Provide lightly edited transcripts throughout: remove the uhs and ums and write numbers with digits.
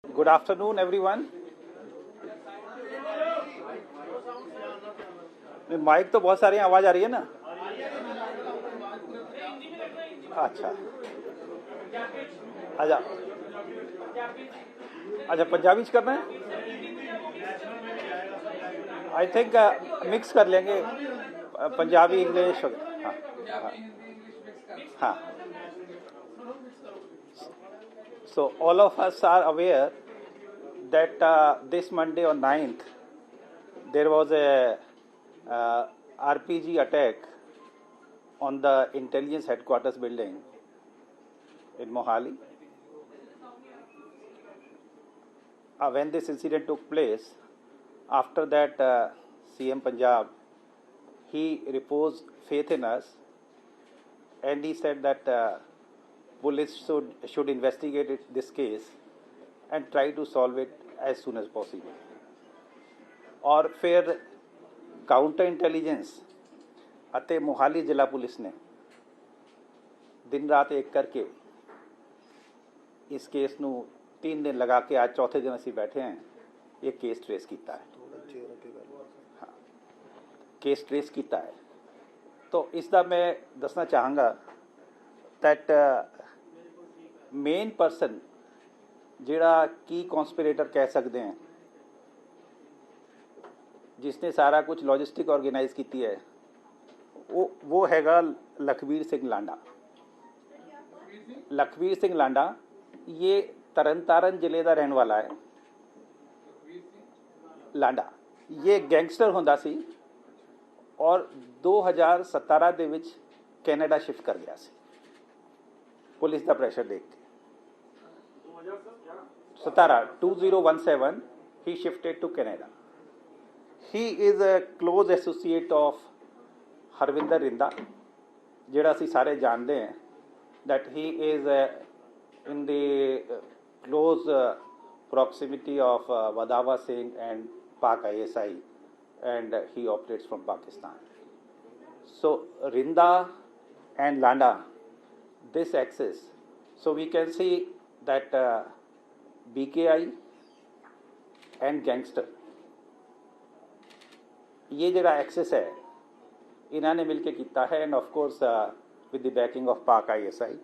Good afternoon, everyone. Mic तो बहुत सारी आवाज आ रही है ना। अच्छा अच्छा अच्छा, पंजाबी च करना है। आई थिंक मिक्स कर लेंगे, पंजाबी इंग्लिश। हाँ हाँ हाँ। So all of us are aware that this Monday on 9th there was a RPG attack on the intelligence headquarters building in Mohali. When this incident took place, after that CM Punjab, he reposed faith in us and he said that police should investigate this case and try to solve it as soon as possible. और फिर counter intelligence ਅਤੇ मोहाली जिला police ने दिन रात एक करके इस केस ਨੂੰ 3 दिन लगा के आज चौथे दिन ਅਸੀਂ बैठे हैं, ये केस ट्रेस किया है। हाँ, केस ट्रेस किया है। तो इसका मैं दसना चाहांगा दैट मेन परसन जिहड़ा की कॉन्सपिरेटर कह सकते हैं, जिसने सारा कुछ लॉजिस्टिक ऑर्गेनाइज की है, वो हैगा लखबीर सिंह लांडा। लखबीर सिंह लांडा ये तरनतारन जिले का रहने वाला है। लांडा ये गैंगस्टर होंदा सी और 2017 ਦੇ ਵਿੱਚ ਕੈਨੇਡਾ शिफ्ट कर गया सी पुलिस का प्रेशर देख के। 2017 he shifted to Canada. He is a close associate of Harvinder Rinda, जिहड़ा असीं सारे जानते हैं that he is in the close proximity of Wadawa Singh and Pak ISI, and he operates from Pakistan. So Rinda and Landa, this axis, so we can see that BKI and gangster, ये जरा access है इन्होंने मिलके किया है, end of course with the banking of पाक ISI.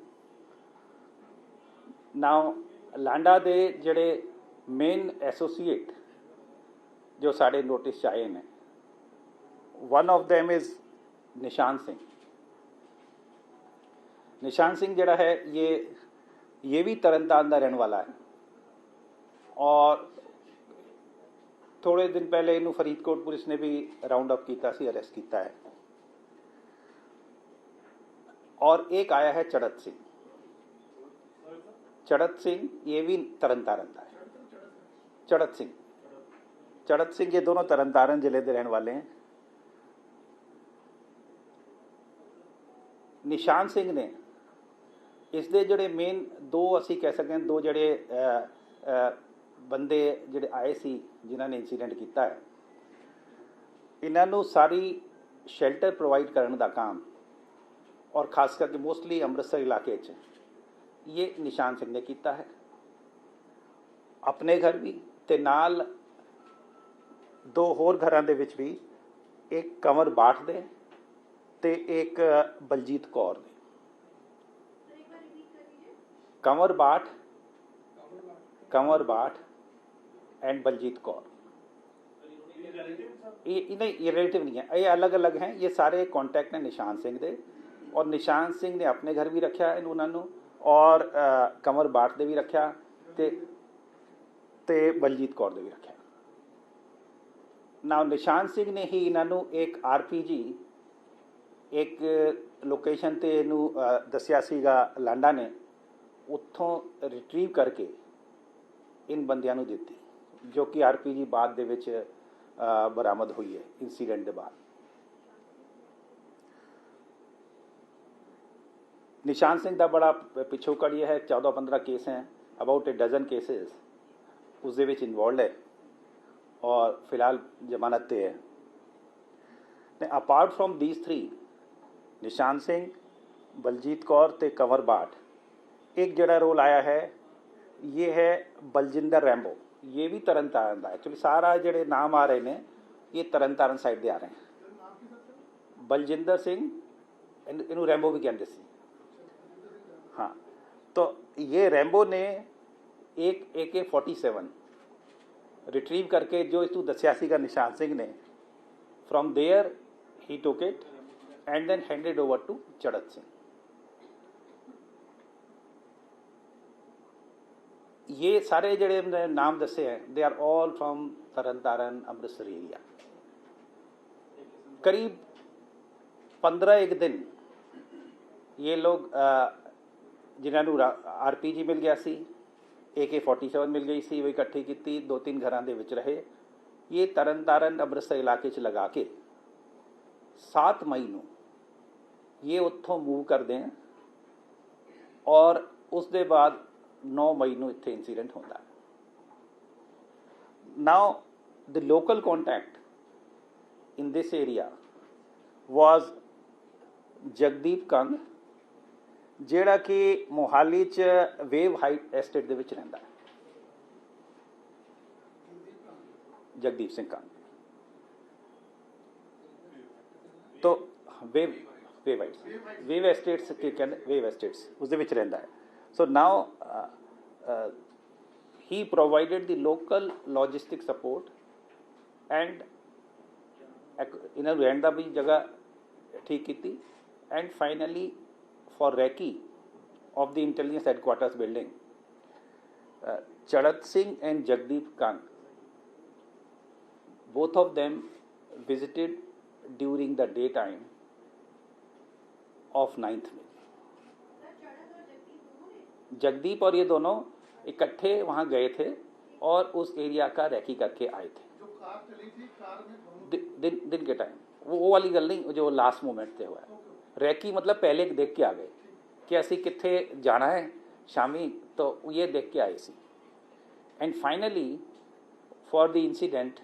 Now Landa दे जड़े main associate जो साढ़े नोटिस आए हैं, वन ऑफ देम इज़ निशान सिंह। निशान सिंह जड़ा है ये भी तरनतारन का रहने वाला है और थोड़े दिन पहले इनू फरीदकोट पुलिस ने भी राउंड अप किया सी, अरेस्ट किया है। और एक आया है चड़त सिंह। चड़त सिंह ये भी तरनतारन का है। चड़त सिंह ये दोनों तरनतारन जिले के रहने वाले हैं। निशान सिंह ने इसके जोड़े मेन दो असी कह सकते हैं, दो जोड़े बंदे जोड़े आए सी जिन्होंने इंसीडेंट किया है, इन्हों सारी शेल्टर प्रोवाइड करने का काम और खास करके मोस्टली अमृतसर इलाके ये निशान सिंह ने किया है। अपने घर भी ते नाल दो होर घरां दे विच भी, एक कंवर बाठ दे ते एक बलजीत कौर दे। कंवर बाठ एंड बलजीत कौर, ये नहीं, ये रिलेटिव नहीं है, ये अलग अलग हैं। ये सारे कॉन्टैक्ट हैं निशान सिंह दे, और निशान सिंह ने अपने घर भी रखा है उन्होंने, और कंवर बाठ दे भी रखा ते बलजीत कौर दे भी रखा। नाउ निशान सिंह ने ही इन्हों एक RPG एक लोकेशन ते इनू दसिया सीगा लांडा ने, उत्थों रिट्रीव करके इन बंदियां नू दित्ती, जो कि RPG बाद दे विच बरामद हुई है इंसीडेंट के बाद। निशान सिंह का बड़ा पिछोकड़ ये है, 14-15 केस हैं, अबाउट 12 केसेस उस दे विच इन्वॉल्व है और फिलहाल जमानत ते है। अपार्ट फ्रॉम दीज 3, निशान सिंह, बलजीत कौर ते कंवर बाठ, एक जड़ा रोल आया है ये है बलजिंदर रैंबो, ये भी तरन ताਰਨ ਦਾ। एक्चुअली सारा ਜਿਹੜੇ नाम आ रहे हैं ये तरन ताਰਨ साइड ਦੇ आ रहे हैं। बलजिंदर सिंह, इनू रैंबो भी कहते सी। हाँ, तो ये रैंबो ने एक AK-47 रिट्रीव करके जो इस दसिया सीगा निशान सिंह ने, from there he took it and then handed over to Charhat Singh. ये सारे जड़े नाम दसे हैं they are all from Tarn Taran Amritsar area. करीब 15 एक दिन ये लोग जिन्होंने RPG मिल गया सी, AK-47 मिल गई सी, वो इकट्ठी की 2-3 घरां दे विच रहे। ये तरन तारण अमृतसर इलाके च लगा के 7 मई नूं ये उत्थों मूव करते हैं और उस दे बाद 9 मई नूं इत्थे इंसीडेंट होता है। Now the local contact in this area was Jagdeep Kang, ਜਿਹੜਾ कि मोहाली च वेव हाइट एस्टेट ਦੇ ਵਿੱਚ ਰਹਿੰਦਾ है। जगदीप सिंह कंग तो वेव एस्टेट्स के कहते, वेव एस्टेट्स उस दे विच रहंदा है। So now he provided the local logistic support and इन्होंने रहने का भी जगह ठीक की। And finally for recce of the intelligence headquarters building, Charat Singh and Jagdeep Kang, both of them visited during the daytime of 9th May। Jagdeep और ये दोनों इकट्ठे वहाँ गए थे और उस एरिया का रैकी करके आए थे। जो कार चली थी, कार में दिन के टाइम, वो वाली गल नहीं जो लास्ट मोमेंट पे हुआ है। रैकी मतलब पहले देख के आ गए कि असी कित्थे जाना है शामी, तो ये देख के आए सी। And finally for the incident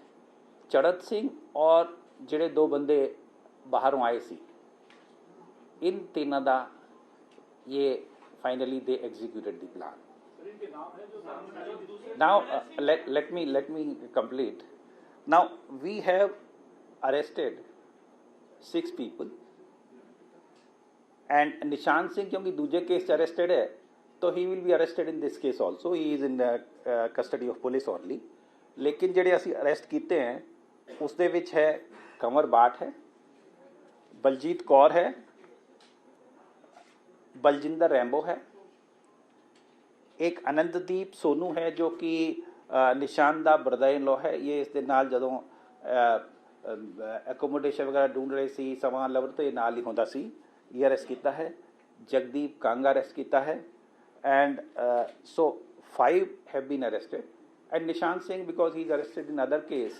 Charhat Singh और जिहड़े 2 बंदे बाहरों आए सी, इन तीनों का ये finally they executed the plan. Now let me complete. Now we have arrested 6 people and निशान सिंह क्योंकि दूसरे केस अरेस्टेड है तो he will be arrested in this case also. He is in custody of police only. लेकिन ਜਿਹੜੇ ਅਸੀਂ arrest किए हैं उस दे विच है कंवर बाट है, बलजीत कौर है, बलजिंदर रैंबो है, एक आनंददीप सोनू है जो कि निशान दा ब्रदर इन लॉ है। ये इस दे नाल जदों एकोमोडेशन वगैरह ढूंढ रहे सी समान लवर तो ये नाल ही होंदा सी। ये अरेस्ट किया है। जगदीप कंग अरेस्ट किया है and so 5 have been arrested and Nishan Singh because he is arrested in other case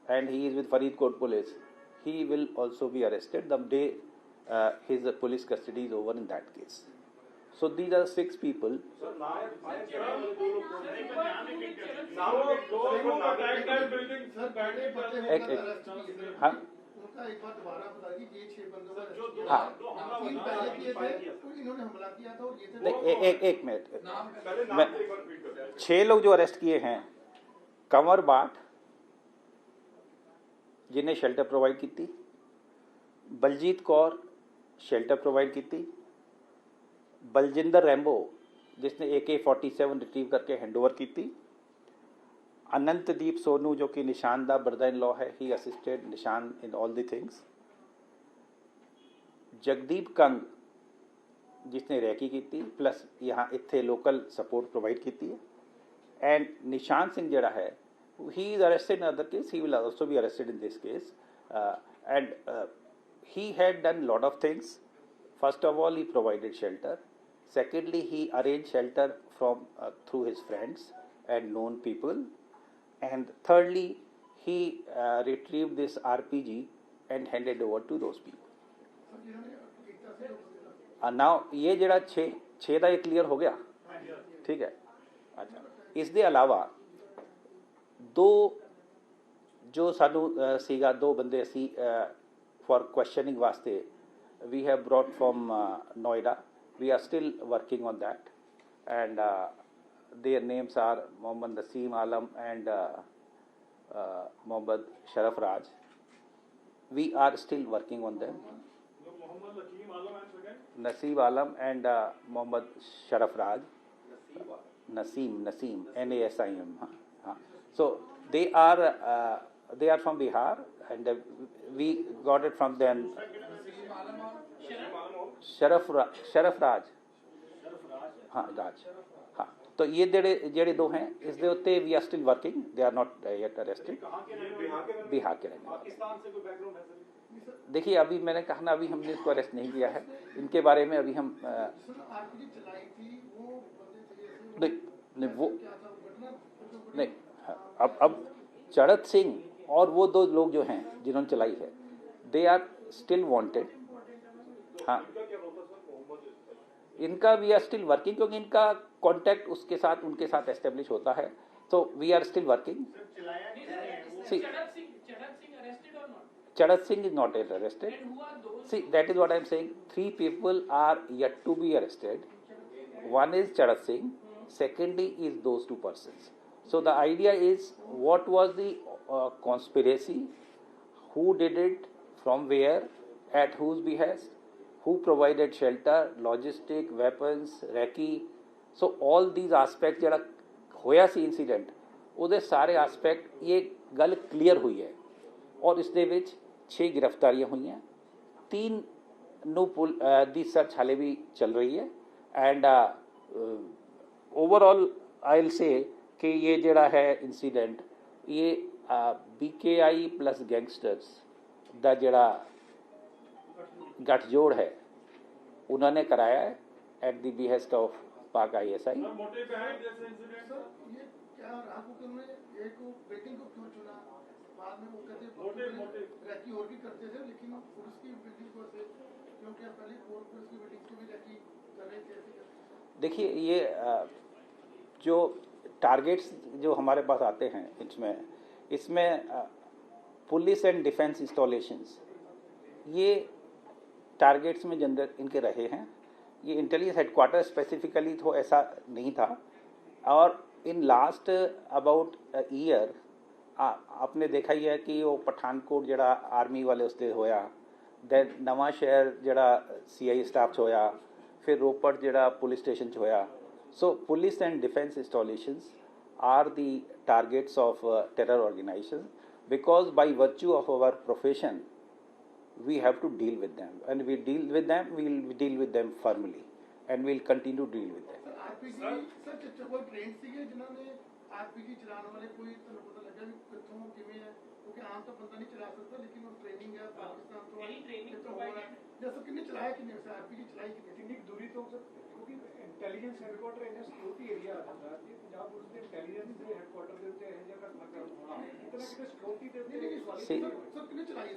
and he is with Faridkot police, he will also be arrested the day his police custody is over in that case. So these are 6 people. हाँ उनका एक बार दोबारा बताइए, ये 6 बंदों का हाँ 3 पहले किए थे, इन्होंने हमला किया था और ये थे। एक मिनट, 6 लोग जो अरेस्ट किए हैं, कंवर बाट जिन्हें शेल्टर प्रोवाइड की थी, बलजीत कौर शेल्टर प्रोवाइड की थी, बलजिंदर रैंबो जिसने AK-47 रिट्रीव करके हैंडओवर की थी, अनंतदीप सोनू जो कि निशान दा ब्रदर इन लॉ है, ही असिस्टेड निशान in all the things, Jagdeep Kang जिसने रैकी की थी प्लस यहाँ इत्थे लोकल सपोर्ट प्रोवाइड की थी, एंड निशान सिंह जड़ा है ही is arrested in other case, he will also be arrested in this case and he had done lot of things. First of all, he provided shelter. Secondly, he arranged shelter from through his friends and known people. And thirdly, he retrieved this RPG and handed over to those people. Now ये जड़ा 6 ਦਾ ਇਹ clear हो गया, ठीक है। अच्छा, इस दे अलावा 2 जो सानू सीगा 2 बंदे असी for questioning वास्ते we have brought from Noida. We are still working on that and their names are Mohammad Naseem Alam and Mohammad Sharaf Raj. We are still working on them. Naseem Alam and Mohammad Sharaf Raj. Naseem, Nasim. So they are from Bihar, and we got it from them. Sharaf Raj. हाँ राज हाँ तो ये जेड़े दो हैं इस दे उत्ते we are still working they are not yet arrested Bihar के रहने वाले देखिए अभी मैंने कहा ना अभी हमने इसको अरेस्ट नहीं किया है इनके बारे में अभी हम नहीं वो नहीं अब चढ़त सिंह और वो दो लोग जो हैं जिन्होंने चलाई है दे आर स्टिल वांटेड हाँ इनका वी आर स्टिल वर्किंग क्योंकि इनका कांटेक्ट उसके साथ उनके साथ एस्टेब्लिश होता है तो वी आर स्टिल वर्किंग चढ़त Singh is not arrested see that is what I am saying 3 people are yet to be arrested one is Charat Singh secondly is those 2 persons so the idea is what was the conspiracy who did it from where at whose behest who provided shelter, logistic, weapons, recce. So all these aspects ਜਿਹੜਾ ਹੋਇਆ ਸੀ incident ਉਹਦੇ ਸਾਰੇ aspect ਇਹ ਗੱਲ clear ਹੋਈ ਹੈ ਔਰ ਇਸ ਦੇ ਵਿੱਚ 6 ਗ੍ਰਿਫਤਾਰੀਆਂ ਹੋਈਆਂ 3 ਨੂੰ ਦੀ ਸਰਚ ਹਾਲੇ ਵੀ ਚੱਲ ਰਹੀ ਹੈ ਐਂਡ ਓਵਰਆਲ ਆਈ ਵਿਲ ਸੇ ਕਿ ਇਹ ਜਿਹੜਾ ਹੈ ਇਨਸੀਡੈਂਟ ਇਹ BKI प्लस गैंगस्टर्स ਦਾ ਜਿਹੜਾ गठजोड़ है उन्होंने कराया है एट दी बिहेस्ट ऑफ पाक ISI देखिए ये जो टारगेट्स जो हमारे पास आते हैं इसमें पुलिस एंड डिफेंस इंस्टॉलेशंस ये टारगेट्स में जनरल इनके रहे हैं ये इंटेलिजेंस हेडक्वार्टर स्पेसिफिकली तो ऐसा नहीं था और इन लास्ट अबाउट ईयर आपने देखा ही है कि वो पठानकोट जड़ा आर्मी वाले उसते होया दैन नवा शहर जड़ा CI स्टाफ होया फिर रोपड़ जड़ा पुलिस स्टेशन होया so police and defence installations are the targets of terror organisation because by virtue of our profession we have to deal with them and we deal with them firmly and we'll continue to deal with them RPG sir कोई train सीगे जिन्होंने RPG चलाने वाले कोई तो पता लगा कि किथों किवें है क्योंकि आम तो बंदा नहीं चला सकता लेकिन वो ट्रेनिंग है पाकिस्तान तो यही ट्रेनिंग प्रोवाइड है जैसे कितने चलाया कितने से RPG चलाई कितनी दूरी तो क्योंकि intelligence headquarter in security area आता है पंजाब पुलिस के इंटेलिजेंस के हेडक्वार्टर ਦੇ ਉੱਤੇ ਇਹ ਜਗ੍ਹਾ ਘਟਨਾ ਹੋਣਾ इतना कितने सिक्योरिटी ਦੇ ਉੱਤੇ सर कितने चलाई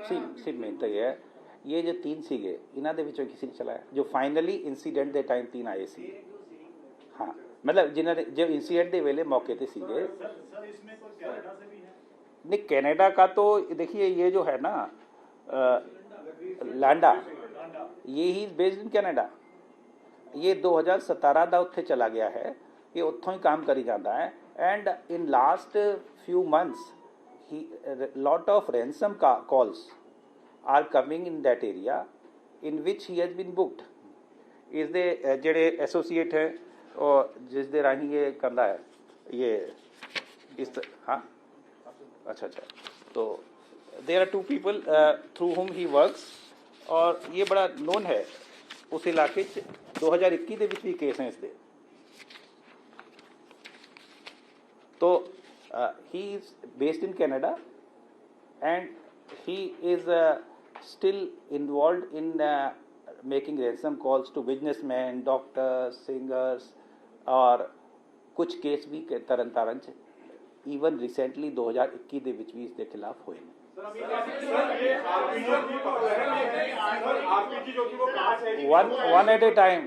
सी मेन तो ये है ये जो 3 सीगे इन्हों के विचों किसी ने चलाया जो फाइनली इंसीडेंट के टाइम 3 आए सी हाँ मतलब जिन्होंने जो इंसीडेंट के वेले मौके पे सीगे नहीं कनाडा का तो देखिए ये जो है ना लांडा ये ही बेस्ड इन कनाडा ये 2017 का उत्थे चला गया है ये उत्थों ही काम करी जाता है and in last few months lot of ransom calls are coming in that area in which he has been booked is the ਜਿਹੜੇ एसोसिएट है और जिस दे राही ये करता है ये इस हाँ अच्छा तो there are 2 people through whom he works और ये बड़ा नोन है उस इलाके 2021 ਦੇ ਵਿੱਚ ਵੀ ਕੇਸ ਹੈ ਇਸ ਦੇ तो he is based in Canada and he is still involved in making ransom calls to businessmen, doctors, singers और कुछ केस भी तरन तारण च ईवन रिसेंटली 2021 ਦੇ ਵਿੱਚ ਵੀ ਇਸ ਦੇ ਖਿਲਾਫ ਹੋਏ ਨੇ one at a time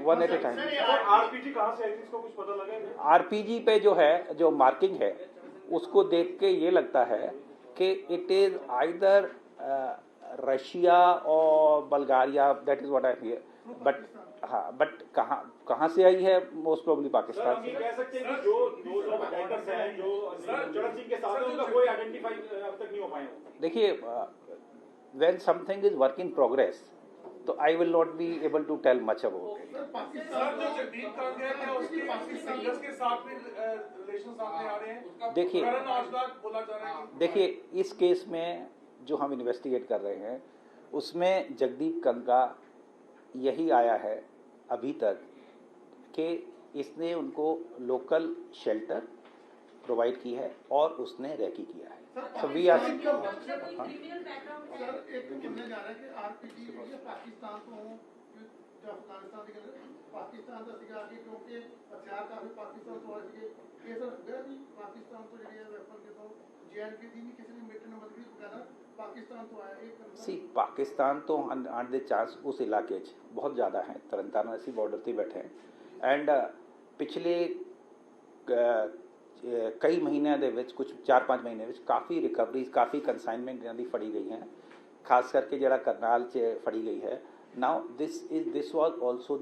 RPG कहाँ से है इसको कुछ पता लगा है आरपीजी पे जो है जो मार्किंग है उसको देख के ये लगता है कि इट इज आइदर रशिया और Bulgaria that is what I hear but हाँ, बट कहाँ से आई है? मोस्ट प्रोबेबली सर पाकिस्तान हम से। ये कह सकते हैं कि जो दो लोग अटैकर्स हैं जो चरण सिंह के साथ हैं उनका कोई आइडेंटिफाई अब तक नहीं हो पाया। देखिए, when something is work in progress, तो I will not be able to tell much about it. Sir Pakistan जो जगदीप कांगड़ा है उसके सिंगर्स के साथ भी रिलेशन सामने आ रहे हैं। देखिए, करण आजदार बोला जा रहा है कि देखिए इस केस में जो हम इन्वेस्टिगेट कर रहे हैं उसमें जगदीप कंगा यही आया है अभी तक कि इसने उनको लोकल शेल्टर प्रोवाइड की है और उसने रैकी किया है। So we are- सर एक बोलने जा रहा है कि आरपीजी ये पाकिस्तान तो हो जो अफगानिस्तान की पाकिस्तान का सीगा कि क्योंकि हथियार काफी पाकिस्तान तो आए ये सर गया भी पाकिस्तान तो जो है वेपन के तो जेएनके दी नहीं किसी ने मिटने में मदद करना पाकिस्तान तो आया एक सी पाकिस्तान तो आने दे चांस उस इलाके 'ਚ बहुत ज़्यादा है। तरनतारन ਅਸੀਂ ਬਾਰਡਰ ਤੇ बैठे हैं एंड पिछले कई महीनों ਦੇ ਵਿੱਚ ਕੁਝ 4-5 ਮਹੀਨੇ ਵਿੱਚ ਕਾਫੀ ਰਿਕਵਰੀਜ਼ ਕਾਫੀ ਕੰਸਾਈਨਮੈਂਟ ਇਹਨਾਂ ਦੀ ਫੜੀ ਗਈ ਹੈ, ਖਾਸ ਕਰਕੇ ਜਿਹੜਾ ਕਰਨਾਲ 'ਚ ਫੜੀ ਗਈ ਹੈ। ਨਾਓ this was also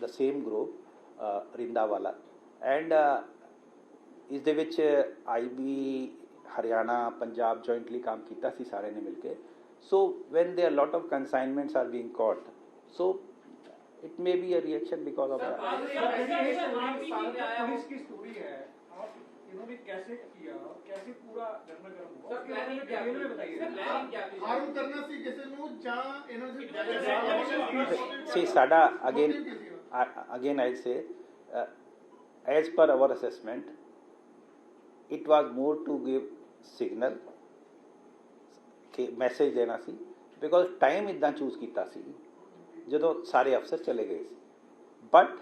the same group Rinda ਵਾਲਾ ਐਂਡ ਇਸ ਦੇ ਵਿੱਚ ਆਈਬੀ हरियाणा पंजाब जॉइंटली काम किया सी सारे ने मिलके। So when there lot of consignments are being caught so it may be a reaction because of that. Police की स्टोरी है, आप इन्होंने कैसे किया, कैसे पूरा घटनाक्रम हुआ, सर प्लानिंग में बताइए। हार्म करना सी किसी ਨੂੰ ਜਾਂ ਇਹਨਾਂ ਦੇ सी साडा again I say as per our assessment it was more to give signal कि मैसेज देना सी बिकॉज टाइम इदा चूज किया सी ਜਦੋਂ ਸਾਰੇ ਅਫਸਰ ਚਲੇ ਗਏ ਸੀ। But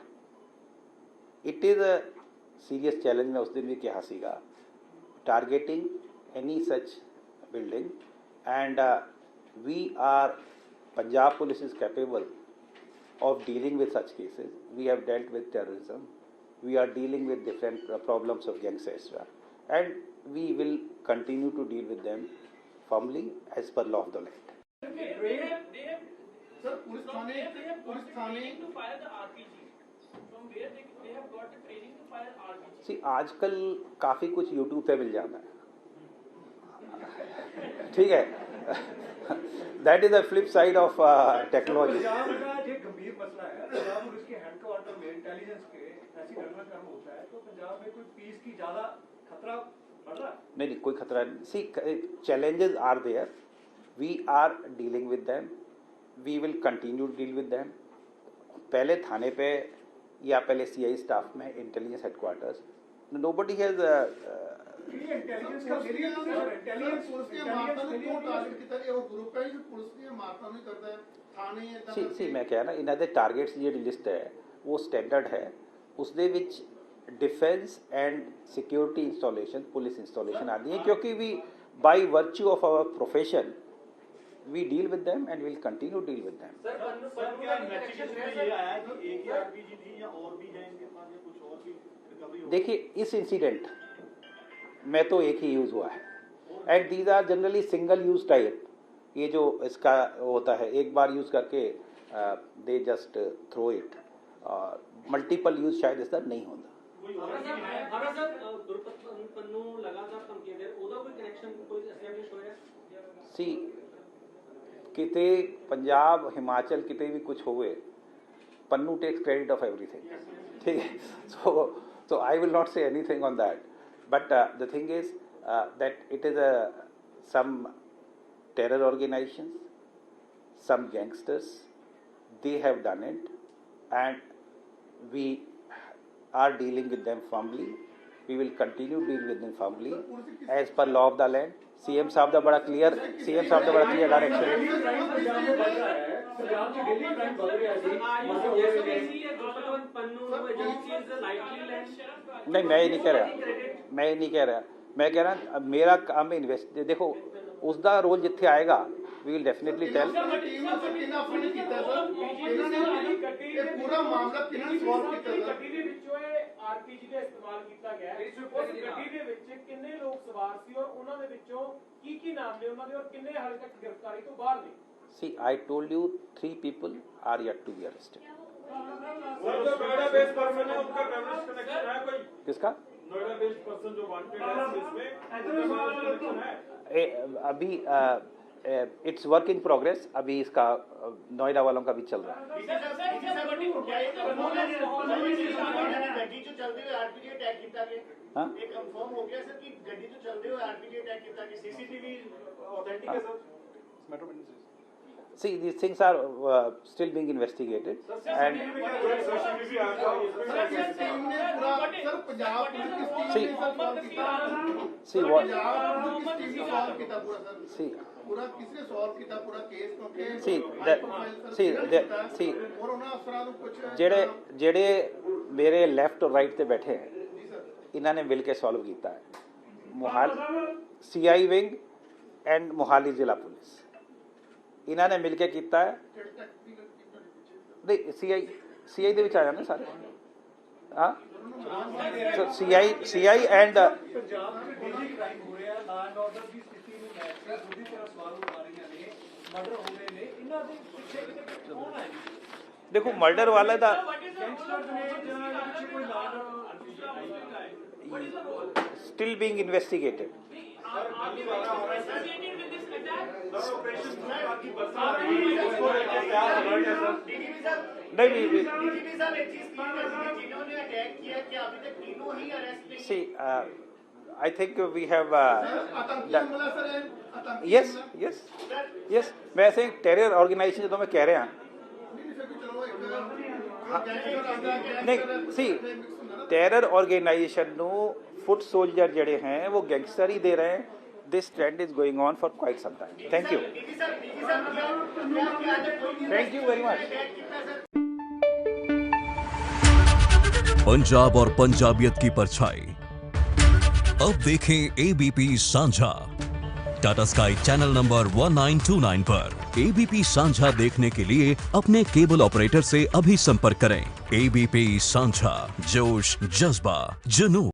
it is a serious challenge. मैं उस दिन भी कहा सीगा targeting any such building and we are Punjab police is capable of dealing with such cases. We have dealt with terrorism. We are dealing with different problems of gangs etc. And we will continue to deal with them firmly as per law of the land. Sir police Thane to fire the RPG. From where they have got the training to fire RPG. See, आजकल काफ़ी कुछ YouTube पे मिल जाता है, ठीक है। That is the flip side of technology. Punjab का जो गंभीर मसला है, पंजाब पुलिस के हेडक्वार्टर में इंटेलिजेंस के ऐसी घटनाक्रम होता है तो पंजाब में कोई पीस की ज़्यादा खतरा बढ़ रहा है? नहीं, कोई खतरा नहीं। सी, challenges are there. We are dealing with them. We will continue to deal with them. पहले थाने पे या पहले सीआई स्टाफ में intelligence headquarters nobody has intelligence का इंटेलिजेंस पुलिस के मारता ने क्यों टारगेट किया ये वो ग्रुप है जो पुलिस के मारता नहीं करता है थाने सी मैं कह रहा ਇਹਨਾਂ ਦੇ ਟਾਰਗੇਟਸ ਜਿਹੜੀ ਲਿਸਟ ਹੈ ਉਹ ਸਟੈਂਡਰਡ ਹੈ। ਉਸ ਦੇ ਵਿੱਚ defence and security installation police installation आदि है क्योंकि we by virtue of our profession we deal with them and will continue deal with them. Sir क्या इन्वेस्टिगेशन में ये आया कि एक ही आरपीजी थी या और भी हैं इनके पास या कुछ और भी रिकवरी हो? देखिए, इस इंसिडेंट में तो एक ही यूज़ हुआ है and these are generally single use type. ये जो इसका होता है एक बार यूज़ करके they just throw it, multiple use शायद इसका नहीं होता। पन्नू लगातार धमकी दे ਉਹਦਾ ਕੋਈ ਕਨੈਕਸ਼ਨ ਕੋਈ ਐਸਟੈਬਲਿਸ਼ ਹੋਇਆ? सी, किते पंजाब हिमाचल किते भी कुछ होवे Pannu tax credit of everything, ठीक है। so I will not say anything on that, but the thing is that it is some terror organizations, some gangsters, they have done it and we are dealing with them firmly. We will continue to deal with them firmly as per law of the land. CM साहब का बड़ा clear direction है। पंजाब की daily crime बढ़ रही है। नहीं, मैं ये नहीं कह रहा। मैं कह रहा मेरा काम इन्वेस्ट देखो उसका रोल जिथे आएगा वी विल डेफिनेटली टेल। पूरा मामला किन्ने सॉल्व ਕੀਤਾ ਆਰਪੀਜੀ ਦਾ ਇਸਤੇਮਾਲ ਕੀਤਾ ਗਿਆ ਹੈ। ਉਸ ਗੱਡੀ ਦੇ ਵਿੱਚ ਕਿੰਨੇ ਲੋਕ ਸਵਾਰ ਸੀ ਔਰ ਉਹਨਾਂ ਦੇ ਵਿੱਚੋਂ ਕੀ ਨਾਮ ਨੇ ਉਹਨਾਂ ਦੇ ਔਰ ਕਿੰਨੇ ਹਾਲੇ ਤੱਕ ਗ੍ਰਿਫਤਾਰੀ ਤੋਂ ਬਾਹਰ ਨੇ? See, I told you 3 people are yet to be arrested. Noida based person है, उनका टेररिस्ट कनेक्शन है कोई? किसका? नोएडा बेस्ड पर्सन जो वांटेड है इसमें कनेक्शन है? अभी इट्स वर्क इन प्रोग्रेस, अभी इसका नोएडा वालों का भी चल रहा है। गड्डी जो चलते हुए आरपीजी अटैक किया गया, हाँ? एक कंफर्म हो गया सर कि गड्डी जो चलते हुए आरपीजी अटैक किया गया, सीसीटीवी ऑथेंटिक है sir? See, these things are still being investigated, and team ने पूरा सर पंजाब पुलिस की टीम See, ने सर सॉल्व किया see what, पंजाब पुलिस की टीम ने सॉल्व किया पूरा सर see, पूरा किसने सॉल्व किया पूरा केस क्योंकि See, high profile sir see, clear the- ਕੀਤਾ see, और ਉਹਨਾਂ ਅਫਸਰਾਂ ਨੂੰ ਕੁਝ ਜਿਹੜੇ ਜਿਹੜੇ ਮੇਰੇ ਲੈਫਟ ਔਰ ਰਾਈਟ ਤੇ ਬੈਠੇ ਹੈ, ਜੀ ਸਰ ਇਹਨਾਂ ਨੇ ਮਿਲ ਕੇ ਸੋਲਵ ਕੀਤਾ ਹੈ। Mohali CI wing and Mohali ਜ਼ਿਲ੍ਹਾ ਪੁਲਿਸ, ਇਹਨਾਂ ਨੇ ਮਿਲ ਕੇ ਕੀਤਾ ਹੈ। ਜਿਹੜੀ ਟੈਕਨੀਕਲ ਟੀਮ ਤੁਹਾਡੇ ਪਿੱਛੇ ਸਰ ਨਹੀਂ, ਸੀਆਈ ਦੇ ਵਿੱਚ ਆ ਜਾਂਦੇ ਸਾਰੇ, ਹਾਂ। ਸੋ ਸੀਆਈ ਐਂਡ ਪੰਜਾਬ में डेली क्राइम हो रहा है, लॉ एंड ऑर्डर की स्थिति में बैठ के दूसरी तरफ सवाल उठा रही ने, मर्डर हो रहे ने, इन्हां दे पिछे कौन है? ਦੇਖੋ ਮਰਡਰ ਵਾਲਾ ਦਾ गैंगस्टर्स ने ਜਾਂ ਪਿੱਛੇ ਕੋਈ law and order still being investigated. associated with this attack? नहीं, डीजीपी साहब एक चीज क्लियर कर दीजिए, जिन्होंने अटैक किया क्या अभी तक तीनों ही अरेस्ट नहीं? see, I think we have आतंकी हमला सर है आतंकी yes, मैं ऐसे टेरर ऑर्गेनाइजेशन ਜਦੋਂ ਮੈਂ ਕਹਿ ਰਿਹਾ नहीं सर चलो एक गैंगस्टर आंदा नहीं, see, टेरर ऑर्गेनाइजेशन ਨੂੰ फुट सोल्जर ਜਿਹੜੇ हैं वो गैंगस्टर ही दे रहे हैं। This trend is going on for quite some time. Thank you. DG साहब क्या आज कोई Thank you very much. Attack कितना सर? पंजाब और पंजाबियत की परछाई अब देखें एबीपी सांझा टाटा स्काई चैनल नंबर 1929 पर। एबीपी सांझा देखने के लिए अपने केबल ऑपरेटर से अभी संपर्क करें। एबीपी सांझा, जोश, जज्बा, जुनून।